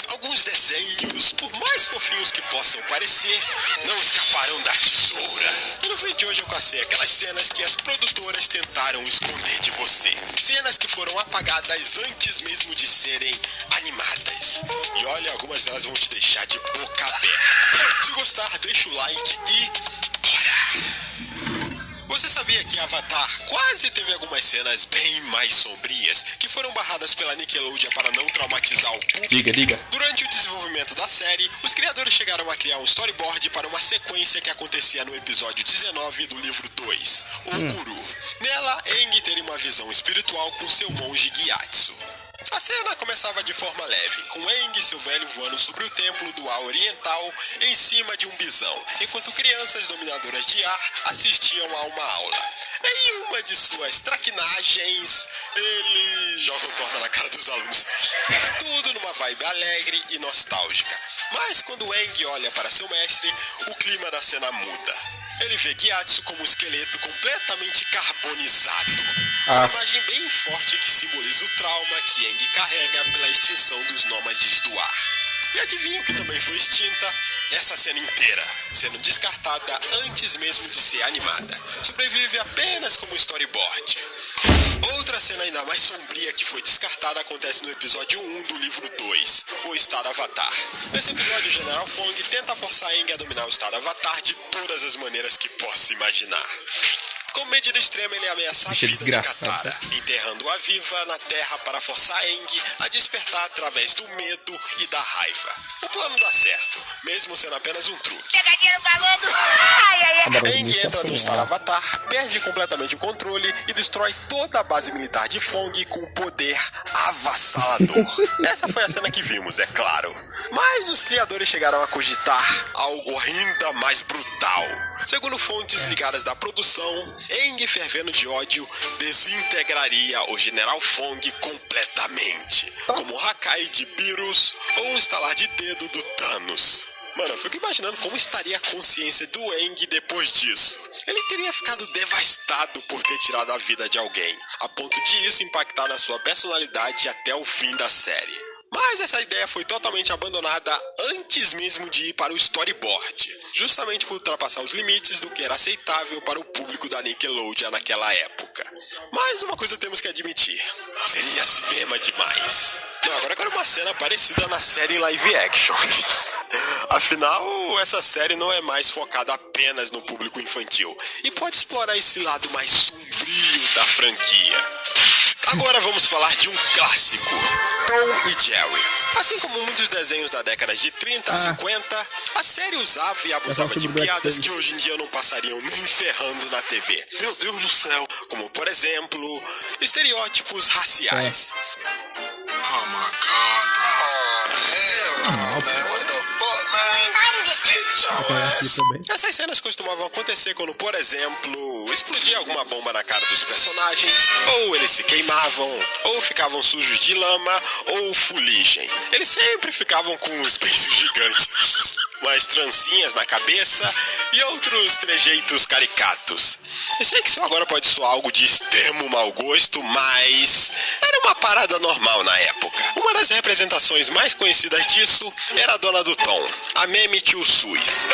Alguns desenhos, por mais fofinhos que possam parecer, não escaparão da tesoura. E no vídeo de hoje eu cacei aquelas cenas que as produtoras tentaram esconder de você. Cenas que foram apagadas antes mesmo de serem animadas. E olha, algumas delas vão te deixar de boca aberta. Se gostar, deixa o like e bora! Você sabia que Avatar quase teve algumas cenas bem mais sombrias que foram barradas pela Nickelodeon para não traumatizar o público? Diga. Durante o desenvolvimento da série, os criadores chegaram a criar um storyboard para uma sequência que acontecia no episódio 19 do livro 2, O Guru. Nela, Aang teria uma visão espiritual com seu monge Gyatso. A cena começava de forma leve, com Aang e seu velho voando sobre o templo do ar oriental em cima de um bisão, enquanto crianças dominadoras de ar assistiam a uma aula. Em uma de suas traquinagens, ele joga um torta na cara dos alunos. Tudo numa vibe alegre e nostálgica. Mas quando Aang olha para seu mestre, o clima da cena muda. Ele vê Gyatso como um esqueleto completamente carbonizado. Uma imagem bem forte que simboliza o trauma que Aang carrega pela extinção dos nômades do ar. E adivinha o que também foi extinta? Essa cena inteira, sendo descartada antes mesmo de ser animada. Sobrevive apenas como storyboard. Outra cena ainda mais sombria que foi descartada acontece no episódio 1 do livro 2, o Estado Avatar. Nesse episódio, o General Fong tenta forçar Aang a dominar o Estado Avatar de todas as maneiras que possa imaginar. Com medida extrema, ele ameaça a vida de Katara, enterrando-a viva na terra para forçar Aang a despertar através do medo e da raiva. O plano dá certo, mesmo sendo apenas um truque. Pegadinha maluco! Aang entra no Estado Avatar, perde completamente o controle e destrói toda a base militar de Fong com um poder avassalador. Essa foi a cena que vimos, é claro. Mas os criadores chegaram a cogitar algo ainda mais brutal. Segundo fontes ligadas da produção, Aang, fervendo de ódio, desintegraria o General Fong completamente, como o Hakai de Beerus ou um estalar de dedo do Thanos. Mano, eu fico imaginando como estaria a consciência do Aang depois disso. Ele teria ficado devastado por ter tirado a vida de alguém, a ponto de isso impactar na sua personalidade até o fim da série. Mas essa ideia foi totalmente abandonada antes mesmo de ir para o storyboard, justamente por ultrapassar os limites do que era aceitável para o público da Nickelodeon naquela época. Mas uma coisa temos que admitir, seria cinema demais. Não, agora eu quero uma cena parecida na série em live action. Afinal, essa série não é mais focada apenas no público infantil e pode explorar esse lado mais sombrio da franquia. Agora vamos falar de um clássico, Tom e Jerry. Assim como muitos desenhos da década de 30 a 50, a série usava e abusava de piadas que hoje em dia não passariam nem ferrando na TV. Meu Deus do céu! Como, por exemplo, estereótipos raciais. Oh my god, bro. Essas cenas costumavam acontecer quando, por exemplo, explodia alguma bomba na cara dos personagens, ou eles se queimavam, ou ficavam sujos de lama, ou fuligem. Eles sempre ficavam com os beiços gigantes, umas trancinhas na cabeça e outros trejeitos caricatos. Eu sei que isso agora pode soar algo de extremo mau gosto, mas era uma parada normal na época. Uma das representações mais conhecidas disso era a dona do Tom, a Meme Tio Sus.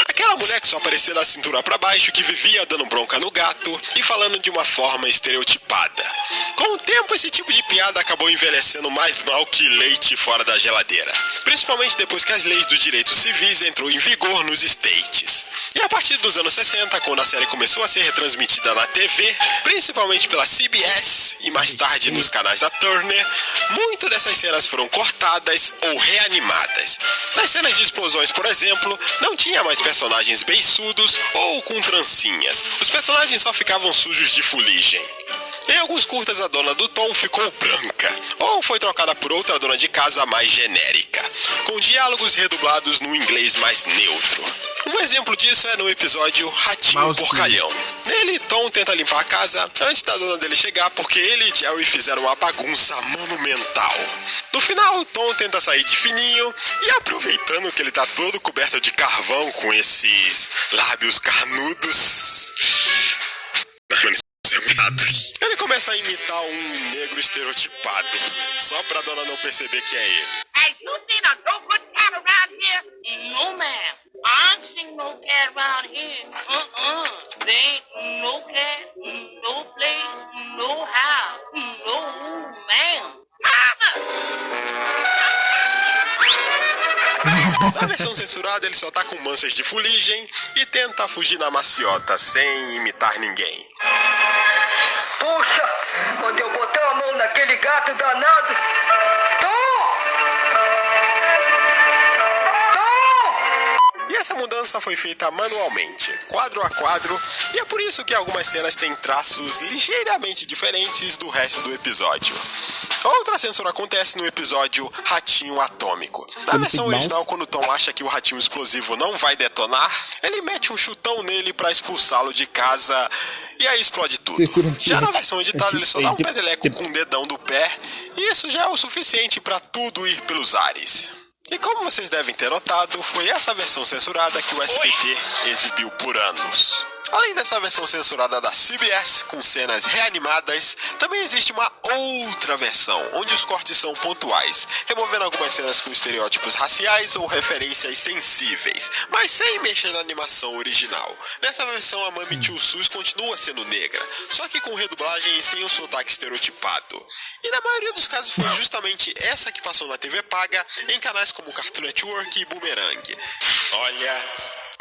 Aquela mulher que só aparecia da cintura pra baixo, que vivia dando bronca no gato e falando de uma forma estereotipada. Com o tempo, esse tipo de piada acabou envelhecendo mais mal que leite fora da geladeira, principalmente depois que as leis dos direitos civis entrou em vigor nos States. E a partir dos anos 60, quando a série começou a ser retransmitida na TV, principalmente pela CBS e mais tarde nos canais da Turner, muitas dessas cenas foram cortadas ou reanimadas. Nas cenas de explosões, por exemplo, não tinha mais personagens beiçudos ou com trancinhas. Os personagens só ficavam sujos de fuligem. Em alguns curtas, a dona do Tom ficou branca, ou foi trocada por outra dona de casa mais genérica, com diálogos redublados no inglês mais neutro. Um exemplo disso é no episódio Ratinho Porcalhão. Nele, Tom tenta limpar a casa antes da dona dele chegar porque ele e Jerry fizeram uma bagunça monumental. No final, Tom tenta sair de fininho e, aproveitando que ele tá todo coberto de carvão com esses lábios carnudos... Mano, começa a imitar um negro estereotipado, só pra dona não perceber que é ele. Hey, you seen a no good cat around here? No, ma'am. I ain't seen no cat around here. There ain't no cat, no place, no house, no ma'am. Na versão censurada, ele só tá com manchas de fuligem e tenta fugir na maciota, sem imitar ninguém. Puxa, quando eu botar a mão naquele gato danado... E essa mudança foi feita manualmente, quadro a quadro, e é por isso que algumas cenas têm traços ligeiramente diferentes do resto do episódio. Outra censura acontece no episódio Ratinho Atômico. Na versão original, quando Tom acha que o ratinho explosivo não vai detonar, ele mete um chutão nele pra expulsá-lo de casa e aí explode tudo. Já na versão editada, ele só dá um peteleco com o dedão do pé e isso já é o suficiente pra tudo ir pelos ares. E como vocês devem ter notado, foi essa versão censurada que o SBT exibiu por anos. Além dessa versão censurada da CBS, com cenas reanimadas, também existe uma outra versão, onde os cortes são pontuais, removendo algumas cenas com estereótipos raciais ou referências sensíveis, mas sem mexer na animação original. Nessa versão, a Mami Tio Sus continua sendo negra, só que com redublagem e sem o sotaque estereotipado. E na maioria dos casos foi justamente essa que passou na TV paga, em canais como Cartoon Network e Boomerang. Olha...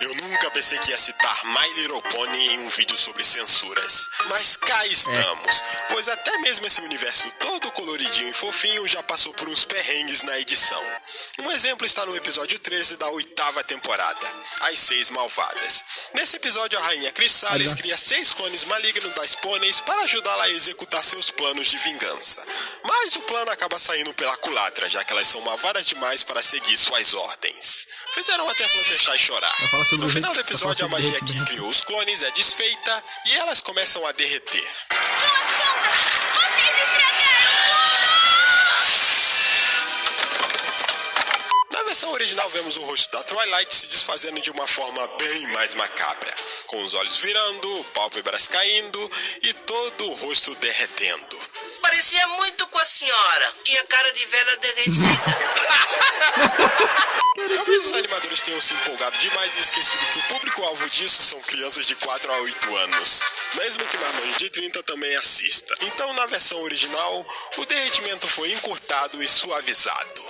eu nunca pensei que ia citar My Little Pony em um vídeo sobre censuras. Mas cá estamos, pois até mesmo esse universo todo coloridinho e fofinho já passou por uns perrengues na edição. Um exemplo está no episódio 13 da 8ª temporada, As 6 Malvadas. Nesse episódio, a rainha Chrysalis cria 6 clones malignos das pôneis para ajudá-la a executar seus planos de vingança. Mas o plano acaba saindo pela culatra, já que elas são malvadas demais para seguir suas ordens. Fizeram até Fluttershy chorar. No final do episódio, a magia que criou os clones é desfeita e elas começam a derreter. Suas contas! Vocês estragaram tudo! Na versão original, vemos o rosto da Twilight se desfazendo de uma forma bem mais macabra, com os olhos virando, pálpebras caindo e todo o rosto derretendo. Parecia muito com a senhora. Tinha cara de velha derretida. Talvez os animadores tenham se empolgado demais e esquecido que o público-alvo disso são crianças de 4 a 8 anos. Mesmo que marmanjos de 30 também assista. Então, na versão original, o derretimento foi encurtado e suavizado.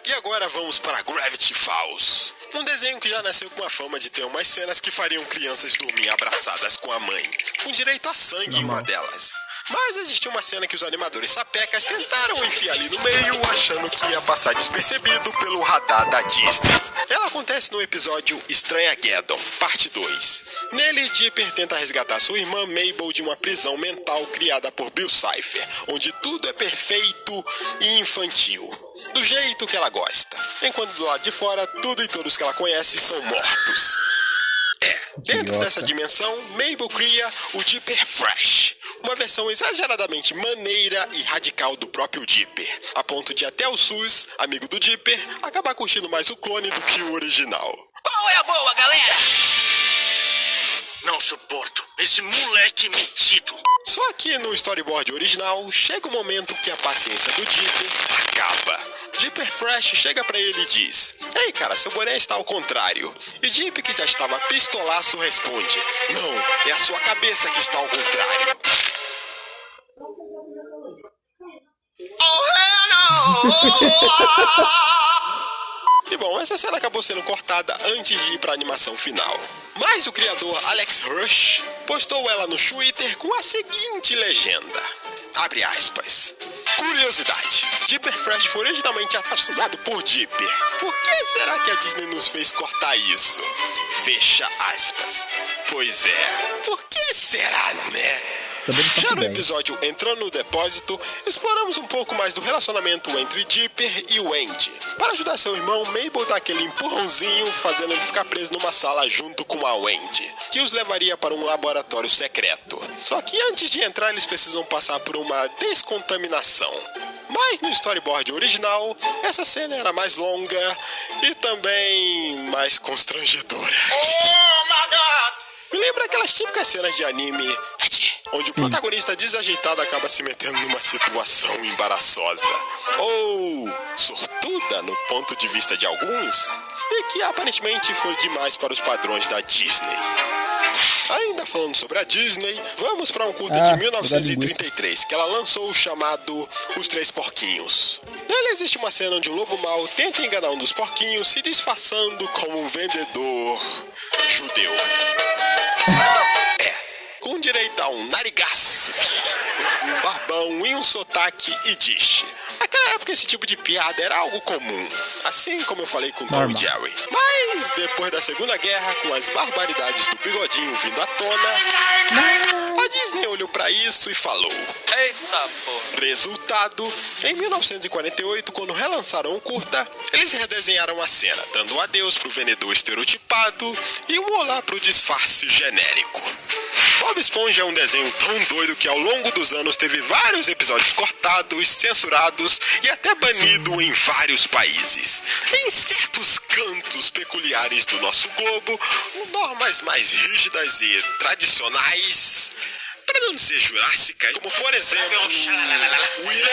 E agora vamos para Gravity Falls. Um desenho que já nasceu com a fama de ter umas cenas que fariam crianças dormir abraçadas com a mãe, com direito a sangue em uma delas. Mas existiu uma cena que os animadores sapecas tentaram enfiar ali no meio, achando que ia passar despercebido pelo radar da Disney. Ela acontece no episódio Estranhageddon, parte 2. Nele, Dipper tenta resgatar sua irmã Mabel de uma prisão mental criada por Bill Cipher, onde tudo é perfeito e infantil, do jeito que ela gosta, enquanto do lado de fora, tudo e todos que ela conhece são mortos. Dentro dessa dimensão, Mabel cria o Dipper Fresh, uma versão exageradamente maneira e radical do próprio Dipper, a ponto de até o Sus, amigo do Dipper, acabar curtindo mais o clone do que o original. Qual é a boa, galera? Não suporto esse moleque metido. Só que no storyboard original, chega o momento que a paciência do Dipper acaba. Dipper Fresh chega pra ele e diz: "Ei cara, seu boné está ao contrário." E Dipper, que já estava pistolaço, responde: "Não, é a sua cabeça que está ao contrário." Oh, hell no! E bom, essa cena acabou sendo cortada antes de ir pra animação final. Mas o criador Alex Hirsch postou ela no Twitter com a seguinte legenda, abre aspas: "Curiosidade, Dipper Fresh foi originalmente assassinado por Dipper. Por que será que a Disney nos fez cortar isso?" Fecha aspas. Pois é, por que será, né? Já no episódio Entrando no Depósito, exploramos um pouco mais do relacionamento entre Dipper e Wendy. Para ajudar seu irmão, Mabel dá aquele empurrãozinho, fazendo ele ficar preso numa sala junto com a Wendy, que os levaria para um laboratório secreto. Só que antes de entrar, eles precisam passar por uma descontaminação. Mas no storyboard original, essa cena era mais longa e também mais constrangedora. Oh, my God! Me lembra aquelas típicas cenas de anime onde Sim. o protagonista desajeitado acaba se metendo numa situação embaraçosa. Ou sortuda no ponto de vista de alguns, e que aparentemente foi demais para os padrões da Disney. Ainda falando sobre a Disney, vamos para um curta de 1933, que ela lançou o chamado Os Três Porquinhos. Nele existe uma cena onde o lobo mau tenta enganar um dos porquinhos se disfarçando como um vendedor judeu. Com direito a um narigaço, um barbão e um sotaque e diz. Naquela época esse tipo de piada era algo comum, assim como eu falei com Tom e Jerry. Mas depois da Segunda Guerra, com as barbaridades do bigodinho vindo à tona, a Disney olhou pra isso e falou: Eita porra. Resultado, em 1948, quando relançaram o curta, eles redesenharam a cena, dando um adeus pro vendedor estereotipado e um olá pro disfarce genérico. Bob Esponja é um desenho tão doido que ao longo dos anos teve vários episódios cortados, censurados e até banido em vários países. Em certos cantos peculiares do nosso globo, normas mais rígidas e tradicionais, para não dizer jurássicas, como por exemplo o Irã.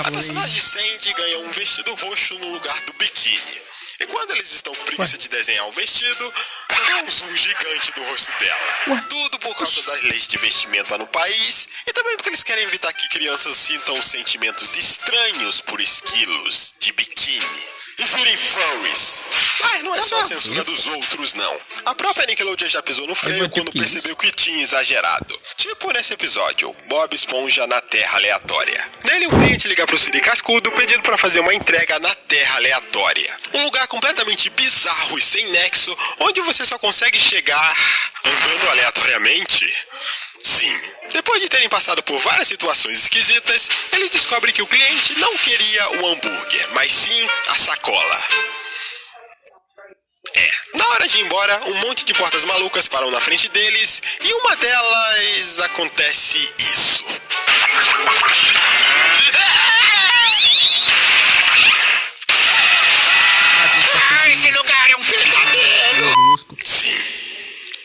A personagem Sandy ganha um vestido roxo no lugar do biquíni. E quando eles estão com preguiça de desenhar o vestido, dá um zoom gigante do rosto dela. Tudo por causa das leis de vestimenta no país e também porque eles querem evitar que crianças sintam sentimentos estranhos por esquilos de biquíni e virem furries. Mas não é só a censura dos outros, não. A própria Nickelodeon já pisou no freio quando percebeu que tinha exagerado. Tipo nesse episódio, Bob Esponja na Terra Aleatória. Nele, o cliente liga pro Siri Cascudo pedindo pra fazer uma entrega na Terra Aleatória. Um lugar completamente bizarro e sem nexo, onde você só consegue chegar andando aleatoriamente. Sim. Depois de terem passado por várias situações esquisitas, ele descobre que o cliente não queria o hambúrguer, mas sim a sacola. Na hora de ir embora, um monte de portas malucas param na frente deles e uma delas acontece isso. Esse lugar é um pesadelo. Sim.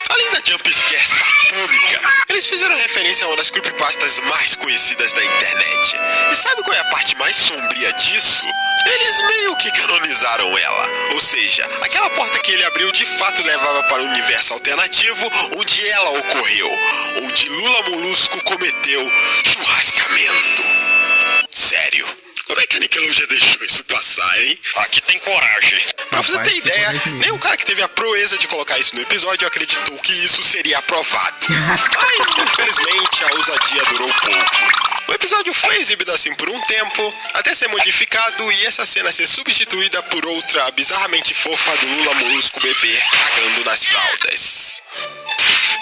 Além da jumpscare satânica, eles fizeram referência a uma das creepypastas mais conhecidas da internet. E sabe qual é a parte mais sombria disso? Eles meio que canonizaram ela. Ou seja, aquela porta que ele abriu de fato levava para o universo alternativo onde ela ocorreu, onde Lula Molusco cometeu churrascamento. Sério. Como é que a Nickelodeon deixou isso passar, hein? Aqui tem coragem. Pra você ter ideia, nem o cara que teve a proeza de colocar isso no episódio acreditou que isso seria aprovado. Mas, infelizmente, a ousadia durou pouco. O episódio foi exibido assim por um tempo, até ser modificado e essa cena ser substituída por outra bizarramente fofa do Lula Molusco bebê cagando nas fraldas.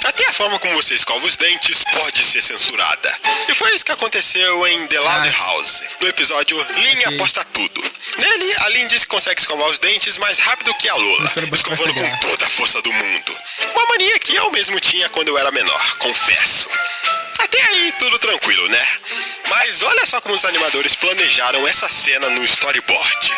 Até a forma como você escova os dentes pode ser censurada. E foi isso que aconteceu em The Loud House, no episódio Linha Aposta Tudo. Nele, a Lynn diz que consegue escovar os dentes mais rápido que a Lola, escovando com toda a força do mundo. Uma mania que eu mesmo tinha quando eu era menor, confesso. Até aí, tudo tranquilo, né? Mas olha só como os animadores planejaram essa cena no storyboard.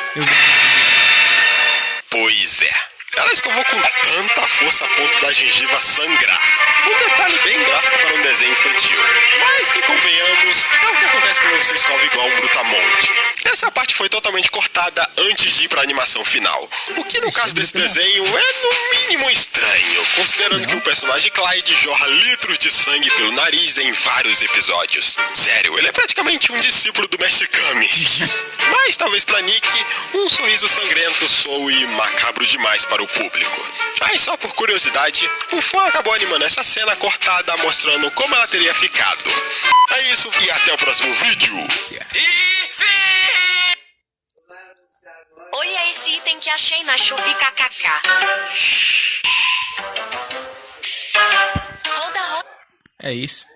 Pois é. Ela escovou com tanta força a ponto da gengiva sangrar. Um detalhe bem gráfico para um desenho infantil. Mas que convenhamos, é o que acontece quando você escova igual um brutamonte. Essa parte foi totalmente cortada antes de ir para a animação final. O que no caso desse desenho é no mínimo estranho, considerando que o personagem Clyde jorra litros de sangue pelo nariz em vários episódios. Sério, ele é praticamente um discípulo do Mestre Kami. Mas talvez para Nick, um sorriso sangrento soe macabro demais para o público. Aí só por curiosidade, um fã acabou animando essa cena cortada mostrando como ela teria ficado. É isso e até o próximo vídeo. Olha esse item que achei na Shopee KKK. É isso.